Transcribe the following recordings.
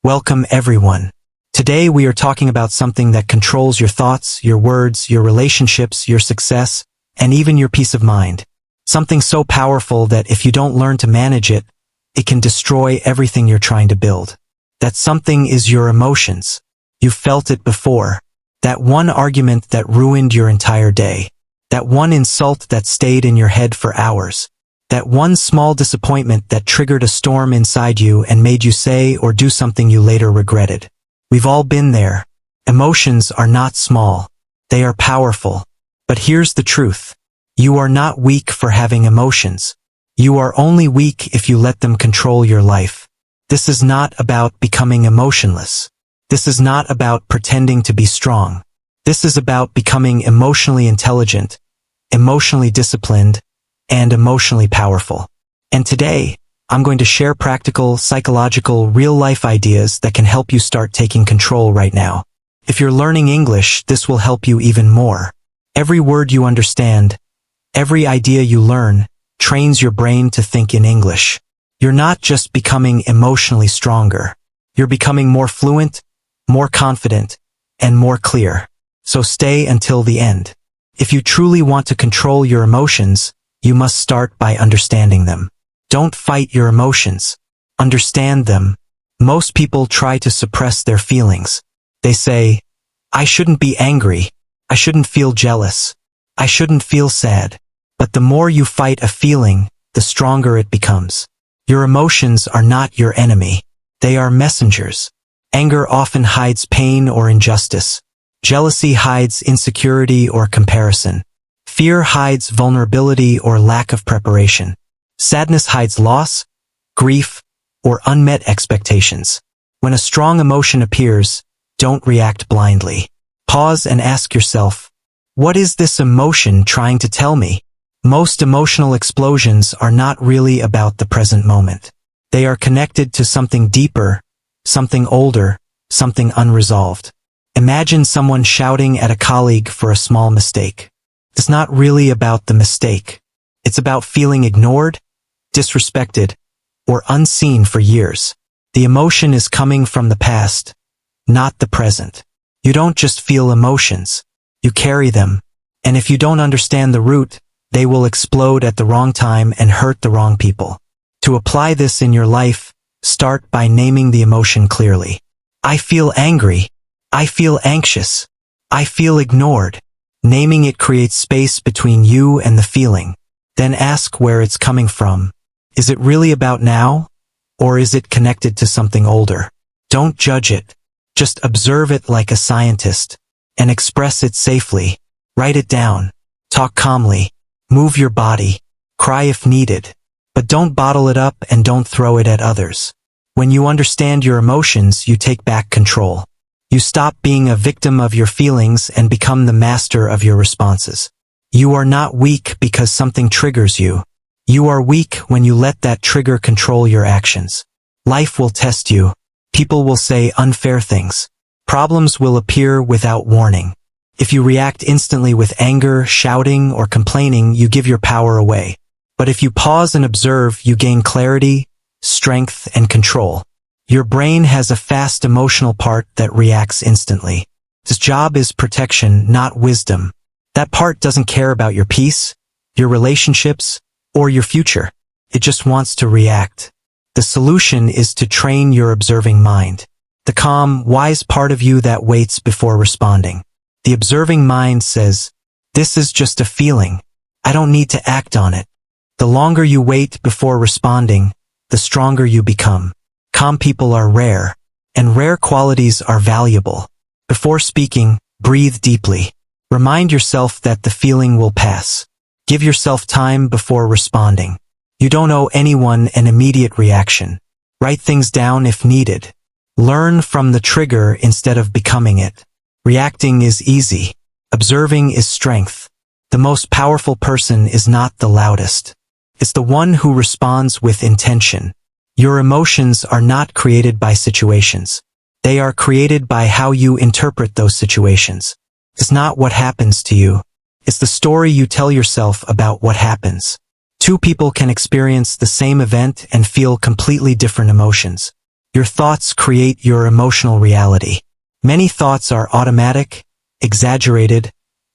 Welcome everyone. Today we are talking about something that controls your thoughts, your words, your relationships, your success, and even your peace of mind. Something so powerful that if you don't learn to manage it, it can destroy everything you're trying to build. That something is your emotions. You've felt it before. That one argument that ruined your entire day. That one insult that stayed in your head for hours. That one small disappointment that triggered a storm inside you and made you say or do something you later regretted. We've all been there. Emotions are not small. They are powerful. But here's the truth. You are not weak for having emotions. You are only weak if you let them control your life. This is not about becoming emotionless. This is not about pretending to be strong. This is about becoming emotionally intelligent, emotionally disciplined, and emotionally powerful. And today, I'm going to share practical, psychological, real-life ideas that can help you start taking control right now. If you're learning English, this will help you even more. Every word you understand, every idea you learn, trains your brain to think in English. You're not just becoming emotionally stronger. You're becoming more fluent, more confident, and more clear. So stay until the end. If you truly want to control your emotions, you must start by understanding them. Don't fight your emotions. Understand them. Most people try to suppress their feelings. They say, I shouldn't be angry. I shouldn't feel jealous. I shouldn't feel sad. But the more you fight a feeling, the stronger it becomes. Your emotions are not your enemy. They are messengers. Anger often hides pain or injustice. Jealousy hides insecurity or comparison. Fear hides vulnerability or lack of preparation. Sadness hides loss, grief, or unmet expectations. When a strong emotion appears, don't react blindly. Pause and ask yourself, what is this emotion trying to tell me? Most emotional explosions are not really about the present moment. They are connected to something deeper, something older, something unresolved. Imagine someone shouting at a colleague for a small mistake. It's not really about the mistake. It's about feeling ignored, disrespected, or unseen for years. The emotion is coming from the past, not the present. You don't just feel emotions. You carry them. And if you don't understand the root, they will explode at the wrong time and hurt the wrong people. To apply this in your life, start by naming the emotion clearly. I feel angry. I feel anxious. I feel ignored. Naming it creates space between you and the feeling. Then ask where it's coming from. Is it really about now? Or is it connected to something older? Don't judge it. Just observe it like a scientist. And express it safely. Write it down. Talk calmly. Move your body. Cry if needed. But don't bottle it up and don't throw it at others. When you understand your emotions, you take back control. You stop being a victim of your feelings and become the master of your responses. You are not weak because something triggers you. You are weak when you let that trigger control your actions. Life will test you. People will say unfair things. Problems will appear without warning. If you react instantly with anger, shouting, or complaining, you give your power away. But if you pause and observe, you gain clarity, strength, and control. Your brain has a fast emotional part that reacts instantly. Its job is protection, not wisdom. That part doesn't care about your peace, your relationships, or your future. It just wants to react. The solution is to train your observing mind. The calm, wise part of you that waits before responding. The observing mind says, this is just a feeling. I don't need to act on it. The longer you wait before responding, the stronger you become. Calm people are rare, and rare qualities are valuable. Before speaking, breathe deeply. Remind yourself that the feeling will pass. Give yourself time before responding. You don't owe anyone an immediate reaction. Write things down if needed. Learn from the trigger instead of becoming it. Reacting is easy. Observing is strength. The most powerful person is not the loudest. It's the one who responds with intention. Your emotions are not created by situations. They are created by how you interpret those situations. It's not what happens to you. It's the story you tell yourself about what happens. Two people can experience the same event and feel completely different emotions. Your thoughts create your emotional reality. Many thoughts are automatic, exaggerated,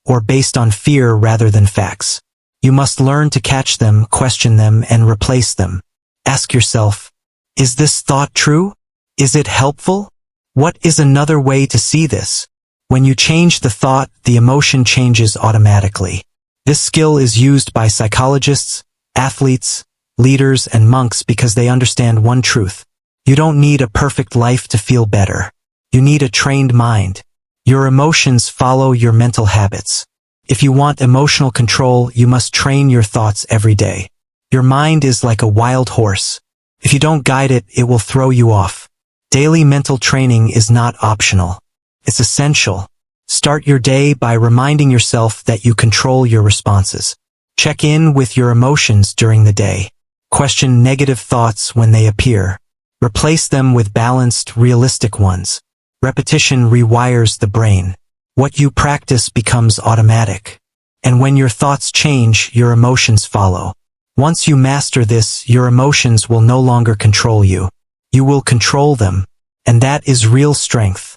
or based on fear rather than facts. You must learn to catch them, question them, and replace them. Ask yourself, is this thought true? Is it helpful? What is another way to see this? When you change the thought, the emotion changes automatically. This skill is used by psychologists, athletes, leaders, and monks because they understand one truth. You don't need a perfect life to feel better. You need a trained mind. Your emotions follow your mental habits. If you want emotional control, you must train your thoughts every day. Your mind is like a wild horse. If you don't guide it, it will throw you off. Daily mental training is not optional. It's essential. Start your day by reminding yourself that you control your responses. Check in with your emotions during the day. Question negative thoughts when they appear. Replace them with balanced, realistic ones. Repetition rewires the brain. What you practice becomes automatic. And when your thoughts change, your emotions follow. Once you master this, your emotions will no longer control you. You will control them. And that is real strength.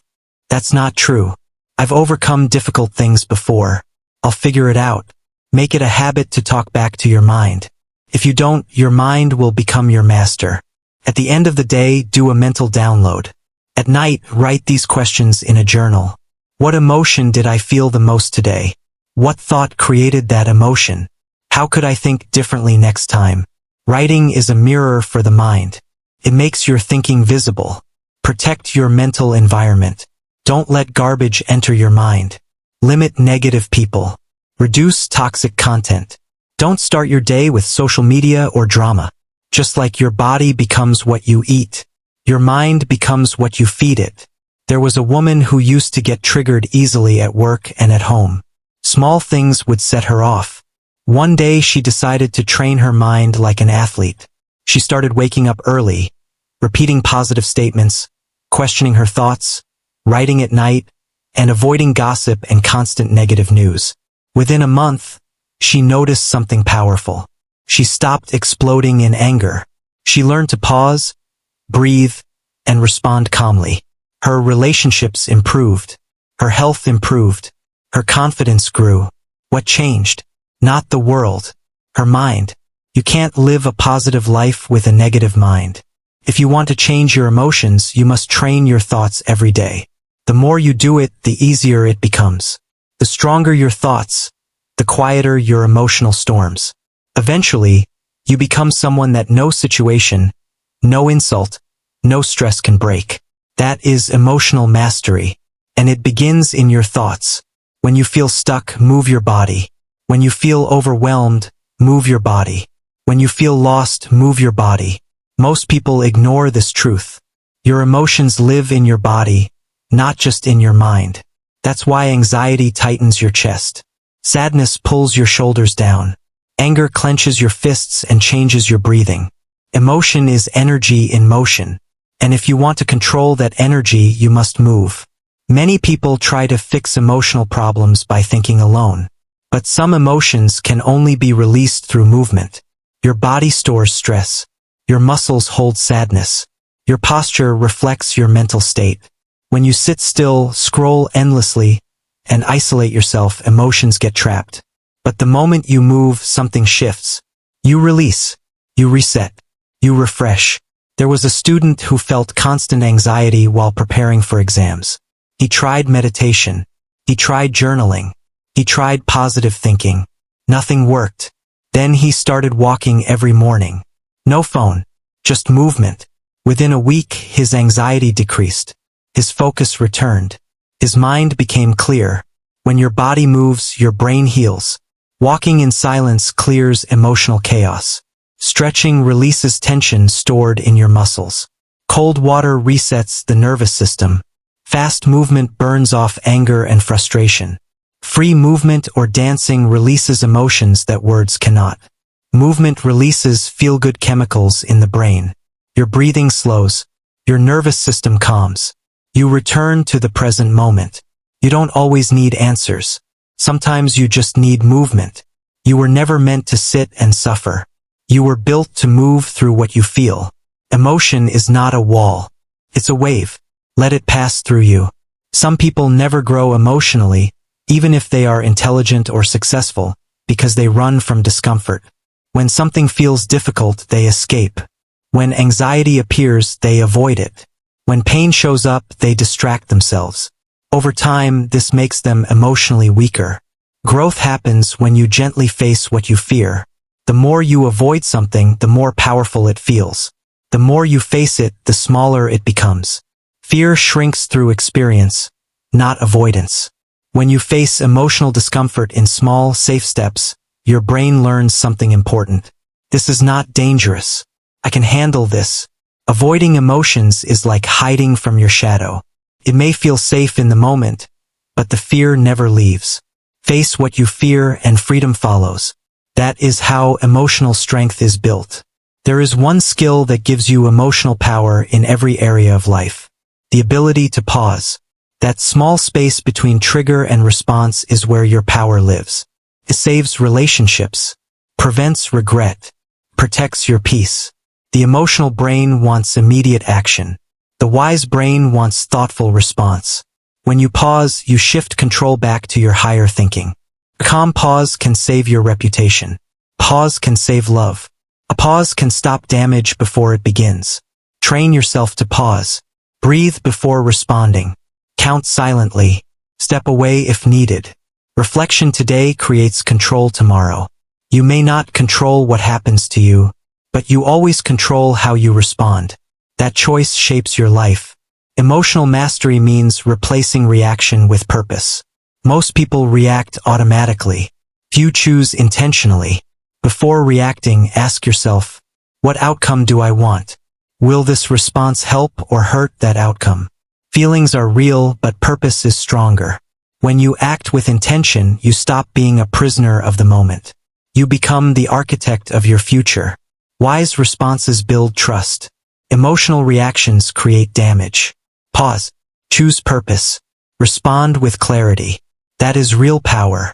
That's not true. I've overcome difficult things before. I'll figure it out. Make it a habit to talk back to your mind. If you don't, your mind will become your master. At the end of the day, do a mental download. At night, write these questions in a journal. What emotion did I feel the most today? What thought created that emotion? How could I think differently next time? Writing is a mirror for the mind. It makes your thinking visible. Protect your mental environment. Don't let garbage enter your mind. Limit negative people. Reduce toxic content. Don't start your day with social media or drama. Just like your body becomes what you eat, your mind becomes what you feed it. There was a woman who used to get triggered easily at work and at home. Small things would set her off. One day she decided to train her mind like an athlete. She started waking up early, repeating positive statements, questioning her thoughts, writing at night, and avoiding gossip and constant negative news. Within a month, she noticed something powerful. She stopped exploding in anger. She learned to pause, breathe, and respond calmly. Her relationships improved. Her health improved. Her confidence grew. What changed? Not the world. Her mind. You can't live a positive life with a negative mind. If you want to change your emotions, you must train your thoughts every day. The more you do it, the easier it becomes. The stronger your thoughts, the quieter your emotional storms. Eventually, you become someone that no situation, no insult, no stress can break. That is emotional mastery, and it begins in your thoughts. When you feel stuck, move your body. When you feel overwhelmed, move your body. When you feel lost, move your body. Most people ignore this truth. Your emotions live in your body, not just in your mind. That's why anxiety tightens your chest. Sadness pulls your shoulders down. Anger clenches your fists and changes your breathing. Emotion is energy in motion. And if you want to control that energy, you must move. Many people try to fix emotional problems by thinking alone. But some emotions can only be released through movement. Your body stores stress. Your muscles hold sadness. Your posture reflects your mental state. When you sit still, scroll endlessly, and isolate yourself, emotions get trapped. But the moment you move, something shifts. You release. You reset. You refresh. There was a student who felt constant anxiety while preparing for exams. He tried meditation. He tried journaling. He tried positive thinking. Nothing worked. Then he started walking every morning. No phone, just movement. Within a week, his anxiety decreased. His focus returned. His mind became clear. When your body moves, your brain heals. Walking in silence clears emotional chaos. Stretching releases tension stored in your muscles. Cold water resets the nervous system. Fast movement burns off anger and frustration. Free movement or dancing releases emotions that words cannot. Movement releases feel-good chemicals in the brain. Your breathing slows. Your nervous system calms. You return to the present moment. You don't always need answers. Sometimes you just need movement. You were never meant to sit and suffer. You were built to move through what you feel. Emotion is not a wall. It's a wave. Let it pass through you. Some people never grow emotionally, even if they are intelligent or successful, because they run from discomfort. When something feels difficult, they escape. When anxiety appears, they avoid it. When pain shows up, they distract themselves. Over time, this makes them emotionally weaker. Growth happens when you gently face what you fear. The more you avoid something, the more powerful it feels. The more you face it, the smaller it becomes. Fear shrinks through experience, not avoidance. When you face emotional discomfort in small, safe steps, your brain learns something important. This is not dangerous. I can handle this. Avoiding emotions is like hiding from your shadow. It may feel safe in the moment, but the fear never leaves. Face what you fear and freedom follows. That is how emotional strength is built. There is one skill that gives you emotional power in every area of life. The ability to pause. That small space between trigger and response is where your power lives. It saves relationships, prevents regret, protects your peace. The emotional brain wants immediate action. The wise brain wants thoughtful response. When you pause, you shift control back to your higher thinking. A calm pause can save your reputation. Pause can save love. A pause can stop damage before it begins. Train yourself to pause. Breathe before responding. Count silently. Step away if needed. Reflection today creates control tomorrow. You may not control what happens to you, but you always control how you respond. That choice shapes your life. Emotional mastery means replacing reaction with purpose. Most people react automatically. Few choose intentionally. Before reacting, ask yourself, what outcome do I want? Will this response help or hurt that outcome? Feelings are real, but purpose is stronger. When you act with intention, you stop being a prisoner of the moment. You become the architect of your future. Wise responses build trust. Emotional reactions create damage. Pause. Choose purpose. Respond with clarity. That is real power.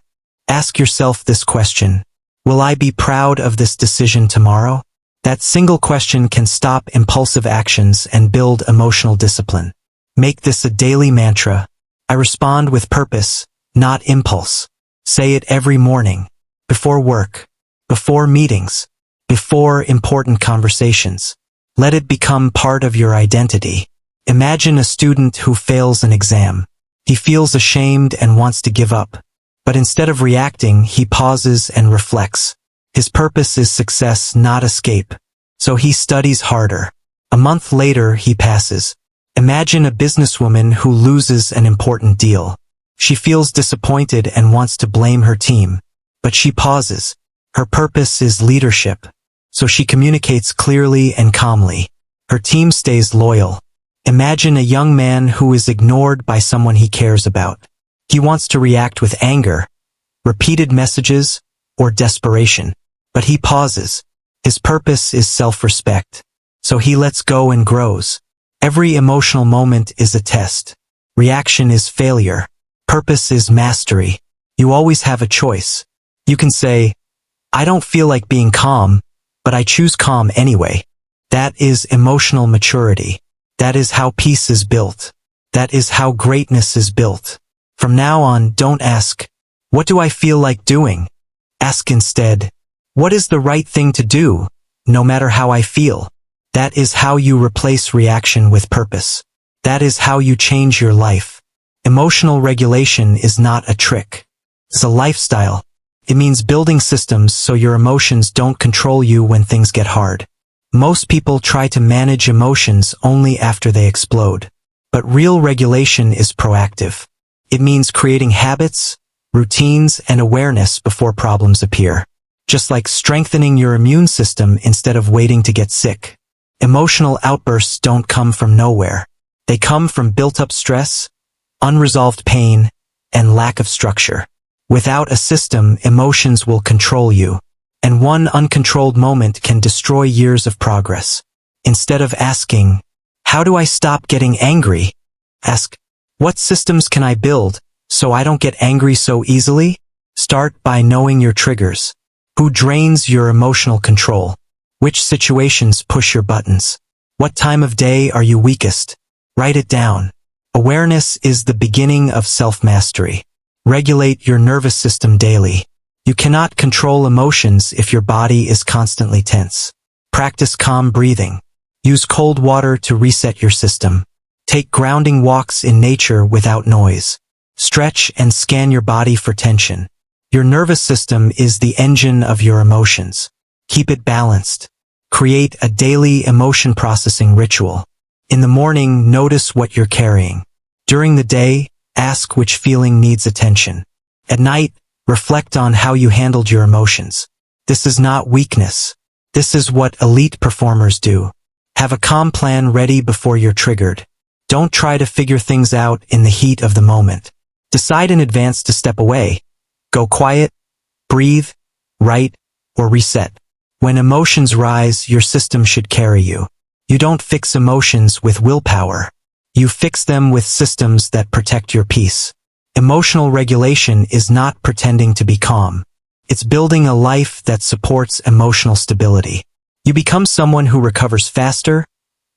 Ask yourself this question. Will I be proud of this decision tomorrow? That single question can stop impulsive actions and build emotional discipline. Make this a daily mantra. I respond with purpose, not impulse. Say it every morning. Before work. Before meetings. Before important conversations. Let it become part of your identity. Imagine a student who fails an exam. He feels ashamed and wants to give up. But instead of reacting, he pauses and reflects. His purpose is success, not escape. So he studies harder. A month later, he passes. Imagine a businesswoman who loses an important deal. She feels disappointed and wants to blame her team. But she pauses. Her purpose is leadership. So she communicates clearly and calmly. Her team stays loyal. Imagine a young man who is ignored by someone he cares about. He wants to react with anger, repeated messages, or desperation. But he pauses. His purpose is self-respect. So he lets go and grows. Every emotional moment is a test. Reaction is failure. Purpose is mastery. You always have a choice. You can say, I don't feel like being calm, but I choose calm anyway. That is emotional maturity. That is how peace is built. That is how greatness is built. From now on, don't ask, what do I feel like doing? Ask instead, what is the right thing to do, no matter how I feel? That is how you replace reaction with purpose. That is how you change your life. Emotional regulation is not a trick. It's a lifestyle. It means building systems so your emotions don't control you when things get hard. Most people try to manage emotions only after they explode. But real regulation is proactive. It means creating habits, routines, and awareness before problems appear. Just like strengthening your immune system instead of waiting to get sick. Emotional outbursts don't come from nowhere. They come from built-up stress, unresolved pain, and lack of structure. Without a system, emotions will control you. And one uncontrolled moment can destroy years of progress. Instead of asking, how do I stop getting angry? Ask, what systems can I build so I don't get angry so easily? Start by knowing your triggers. Who drains your emotional control? Which situations push your buttons? What time of day are you weakest? Write it down. Awareness is the beginning of self-mastery. Regulate your nervous system daily. You cannot control emotions if your body is constantly tense. Practice calm breathing. Use cold water to reset your system. Take grounding walks in nature without noise. Stretch and scan your body for tension. Your nervous system is the engine of your emotions. Keep it balanced. Create a daily emotion processing ritual. In the morning, notice what you're carrying. During the day, ask which feeling needs attention. At night, reflect on how you handled your emotions. This is not weakness. This is what elite performers do. Have a calm plan ready before you're triggered. Don't try to figure things out in the heat of the moment. Decide in advance to step away. Go quiet, breathe, write, or reset. When emotions rise, your system should carry you. You don't fix emotions with willpower. You fix them with systems that protect your peace. Emotional regulation is not pretending to be calm. It's building a life that supports emotional stability. You become someone who recovers faster,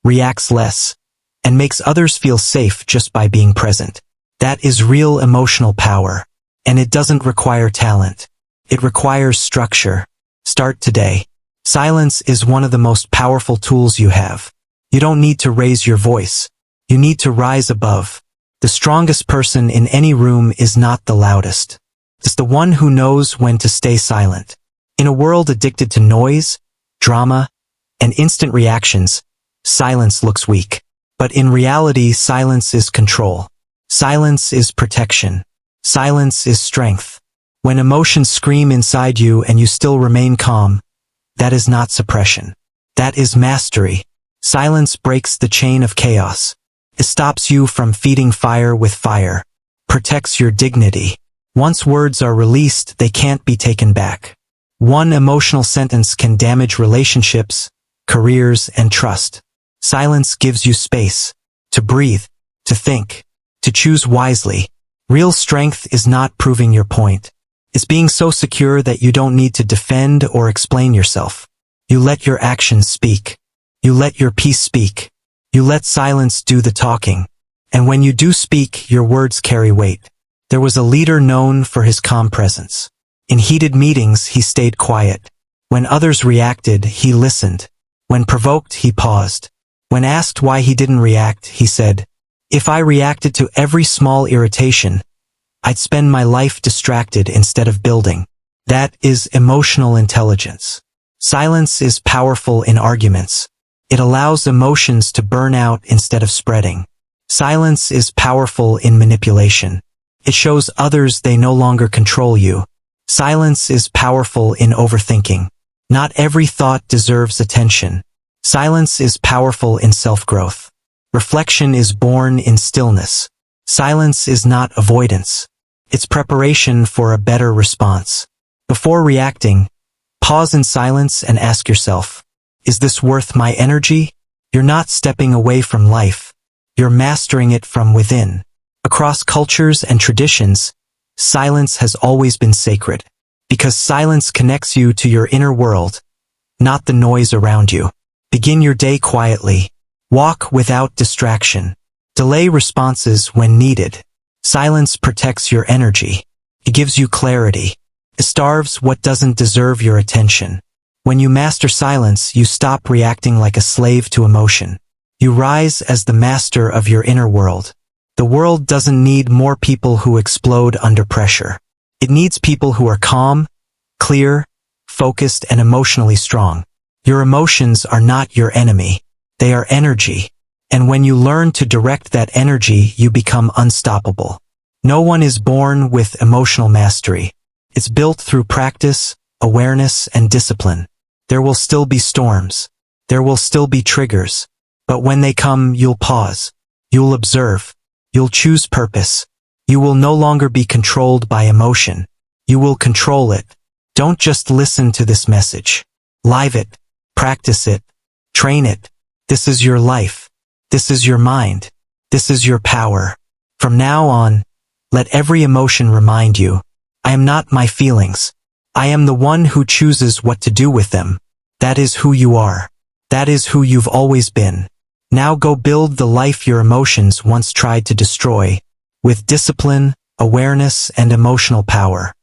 reacts less, and makes others feel safe just by being present. That is real emotional power. And it doesn't require talent. It requires structure. Start today. Silence is one of the most powerful tools you have. You don't need to raise your voice. You need to rise above. The strongest person in any room is not the loudest. It's the one who knows when to stay silent. In a world addicted to noise, drama, and instant reactions, silence looks weak. But in reality, silence is control. Silence is protection. Silence is strength. When emotions scream inside you and you still remain calm, that is not suppression. That is mastery. Silence breaks the chain of chaos. It stops you from feeding fire with fire. Protects your dignity. Once words are released, they can't be taken back. One emotional sentence can damage relationships, careers, and trust. Silence gives you space to breathe, to think, to choose wisely. Real strength is not proving your point. It's being so secure that you don't need to defend or explain yourself. You let your actions speak. You let your peace speak. You let silence do the talking. And when you do speak, your words carry weight. There was a leader known for his calm presence. In heated meetings, he stayed quiet. When others reacted, he listened. When provoked, he paused. When asked why he didn't react, he said, "If I reacted to every small irritation, I'd spend my life distracted instead of building." That is emotional intelligence. Silence is powerful in arguments. It allows emotions to burn out instead of spreading. Silence is powerful in manipulation. It shows others they no longer control you. Silence is powerful in overthinking. Not every thought deserves attention. Silence is powerful in self-growth. Reflection is born in stillness. Silence is not avoidance. It's preparation for a better response. Before reacting, pause in silence and ask yourself, is this worth my energy? You're not stepping away from life. You're mastering it from within. Across cultures and traditions, silence has always been sacred. Because silence connects you to your inner world, not the noise around you. Begin your day quietly. Walk without distraction. Delay responses when needed. Silence protects your energy. It gives you clarity. It starves what doesn't deserve your attention. When you master silence, you stop reacting like a slave to emotion. You rise as the master of your inner world. The world doesn't need more people who explode under pressure. It needs people who are calm, clear, focused, and emotionally strong. Your emotions are not your enemy. They are energy. And when you learn to direct that energy, you become unstoppable. No one is born with emotional mastery. It's built through practice, awareness, and discipline. There will still be storms. There will still be triggers. But when they come, you'll pause. You'll observe. You'll choose purpose. You will no longer be controlled by emotion. You will control it. Don't just listen to this message. Live it. Practice it. Train it. This is your life. This is your mind. This is your power. From now on, let every emotion remind you, I am not my feelings. I am the one who chooses what to do with them. That is who you are. That is who you've always been. Now go build the life your emotions once tried to destroy, with discipline, awareness, and emotional power.